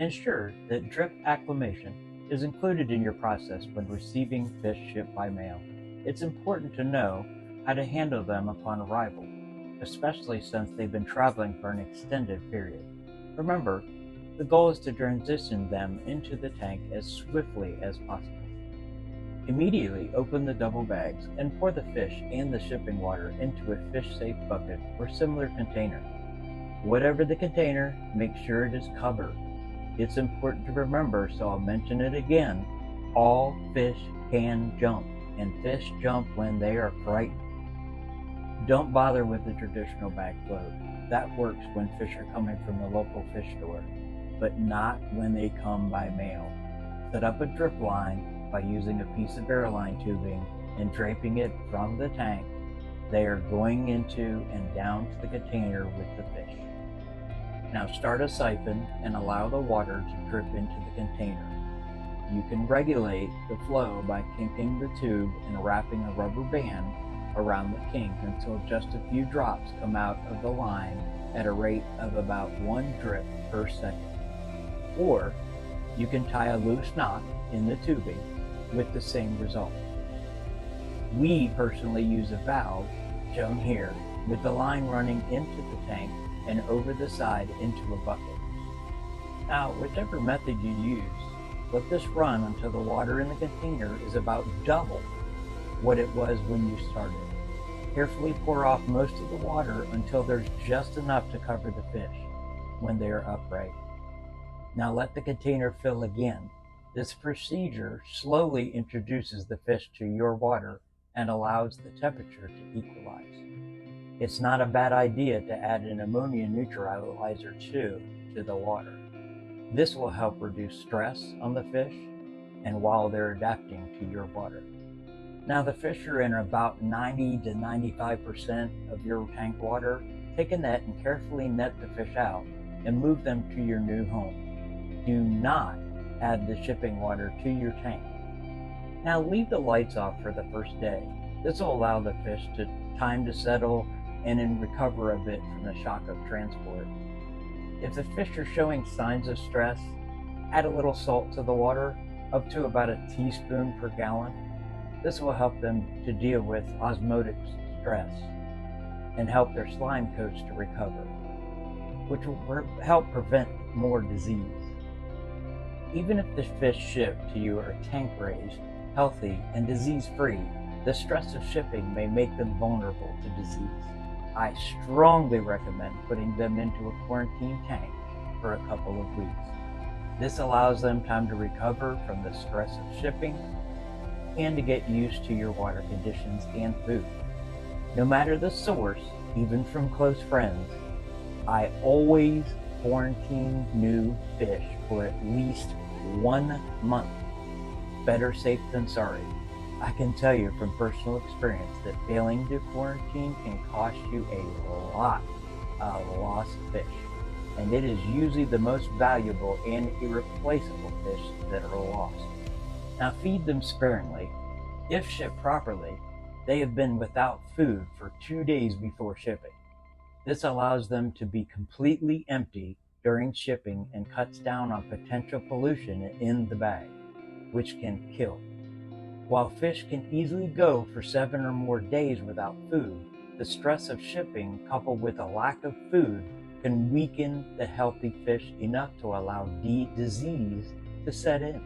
Ensure that drip acclimation is included in your process when receiving fish shipped by mail. It's important to know how to handle them upon arrival, especially since they've been traveling for an extended period. Remember, the goal is to transition them into the tank as swiftly as possible. Immediately open the double bags and pour the fish and the shipping water into a fish-safe bucket or similar container. Whatever the container, make sure it is covered. It's important to remember, so I'll mention it again. All fish can jump, and fish jump when they are frightened. Don't bother with the traditional bag float. That works when fish are coming from the local fish store, but not when they come by mail. Set up a drip line by using a piece of airline tubing and draping it from the tank they are going into and down to the container with the fish. Now start a siphon and allow the water to drip into the container. You can regulate the flow by kinking the tube and wrapping a rubber band around the kink until just a few drops come out of the line at a rate of about 1 drip per second. Or you can tie a loose knot in the tubing with the same result. We personally use a valve, shown here, with the line running into the tank and over the side into a bucket. Now, whichever method you use, let this run until the water in the container is about double what it was when you started. Carefully pour off most of the water until there's just enough to cover the fish when they are upright. Now let the container fill again. This procedure slowly introduces the fish to your water and allows the temperature to equalize. It's not a bad idea to add an ammonia neutralizer too to the water. This will help reduce stress on the fish and while they're adapting to your water. Now the fish are in about 90 to 95% of your tank water. Take a net and carefully net the fish out and move them to your new home. Do not add the shipping water to your tank. Now leave the lights off for the first day. This will allow the fish time to settle and then recover a bit from the shock of transport. If the fish are showing signs of stress, add a little salt to the water, up to about a teaspoon per gallon. This will help them to deal with osmotic stress and help their slime coats to recover, which will help prevent more disease. Even if the fish shipped to you are tank raised, healthy, and disease-free, the stress of shipping may make them vulnerable to disease. I strongly recommend putting them into a quarantine tank for a couple of weeks. This allows them time to recover from the stress of shipping and to get used to your water conditions and food. No matter the source, even from close friends, I always quarantine new fish for at least 1 month. Better safe than sorry. I can tell you from personal experience that failing to quarantine can cost you a lot of lost fish, and it is usually the most valuable and irreplaceable fish that are lost. Now feed them sparingly. If shipped properly, they have been without food for 2 days before shipping. This allows them to be completely empty during shipping and cuts down on potential pollution in the bag, which can kill. While fish can easily go for 7 or more days without food, the stress of shipping coupled with a lack of food can weaken the healthy fish enough to allow disease to set in.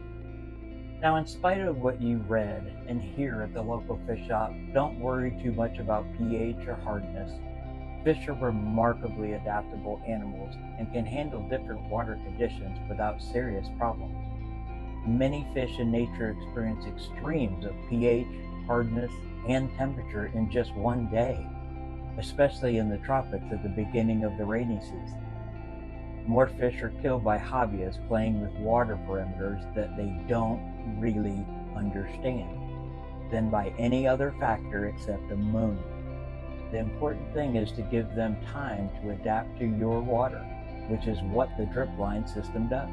Now, in spite of what you read and hear at the local fish shop, don't worry too much about pH or hardness. Fish are remarkably adaptable animals and can handle different water conditions without serious problems. Many fish in nature experience extremes of pH, hardness, and temperature in just 1 day, especially in the tropics at the beginning of the rainy season. More fish are killed by hobbyists playing with water parameters that they don't really understand than by any other factor except ammonia. The important thing is to give them time to adapt to your water, which is what the drip line system does.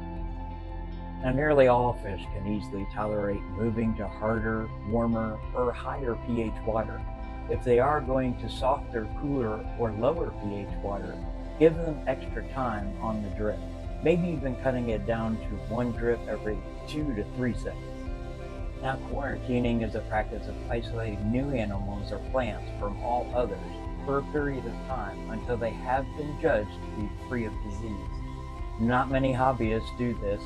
Now, nearly all fish can easily tolerate moving to harder, warmer, or higher pH water. If they are going to softer, cooler, or lower pH water, give them extra time on the drip. maybe even cutting it down to one drip every 2 to 3 seconds. Now, quarantining is a practice of isolating new animals or plants from all others for a period of time until they have been judged to be free of disease. Not many hobbyists do this,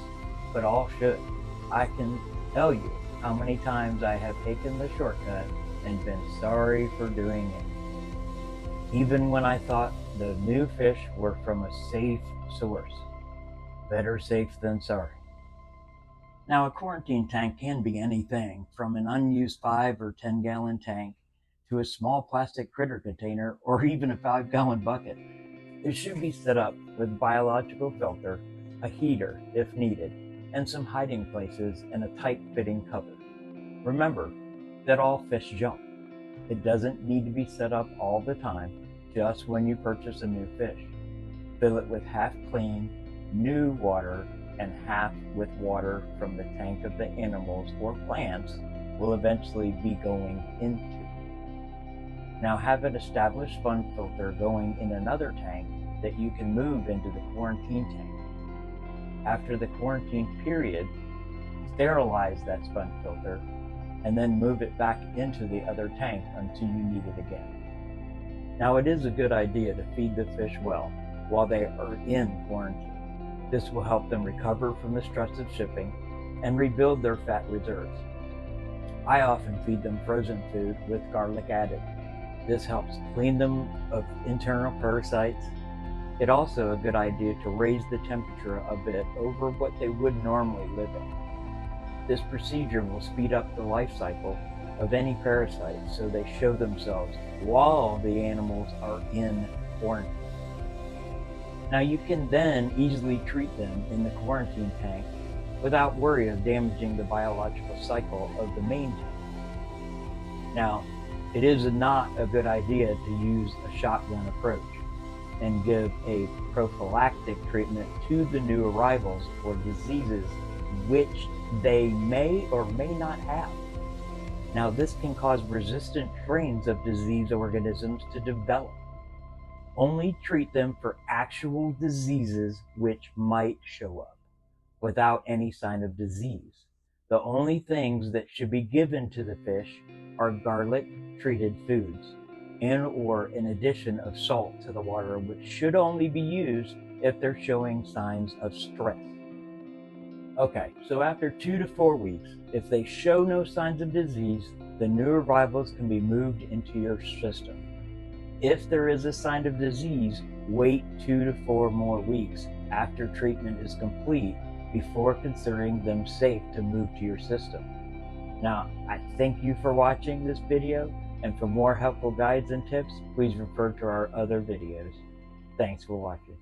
but all should. I can tell you how many times I have taken the shortcut and been sorry for doing it, even when I thought the new fish were from a safe source. Better safe than sorry. Now, a quarantine tank can be anything from an unused 5 or 10-gallon tank to a small plastic critter container or even a 5-gallon bucket. It should be set up with biological filter, a heater if needed, and some hiding places and a tight-fitting cover. Remember that all fish jump. It doesn't need to be set up all the time, just when you purchase a new fish. Fill it with half clean, new water and half with water from the tank of the animals or plants will eventually be going into. Now have an established sponge filter going in another tank that you can move into the quarantine tank. After the quarantine period, sterilize that sponge filter and then move it back into the other tank until you need it again. Now it is a good idea to feed the fish well while they are in quarantine. This will help them recover from the stress of shipping and rebuild their fat reserves. I often feed them frozen food with garlic added. This helps clean them of internal parasites. It's also a good idea to raise the temperature a bit over what they would normally live in. This procedure will speed up the life cycle of any parasites so they show themselves while the animals are in quarantine. Now you can then easily treat them in the quarantine tank without worry of damaging the biological cycle of the main tank. Now, it is not a good idea to use a shotgun approach and give a prophylactic treatment to the new arrivals for diseases which they may or may not have. Now, this can cause resistant strains of disease organisms to develop. Only treat them for actual diseases which might show up without any sign of disease. The only things that should be given to the fish are garlic-treated foods and or an addition of salt to the water, which should only be used if they're showing signs of stress. Okay, so after 2 to 4 weeks, if they show no signs of disease, the new arrivals can be moved into your system. If there is a sign of disease, wait 2 to 4 more weeks after treatment is complete before considering them safe to move to your system. Now, I thank you for watching this video, and for more helpful guides and tips, please refer to our other videos. Thanks for watching.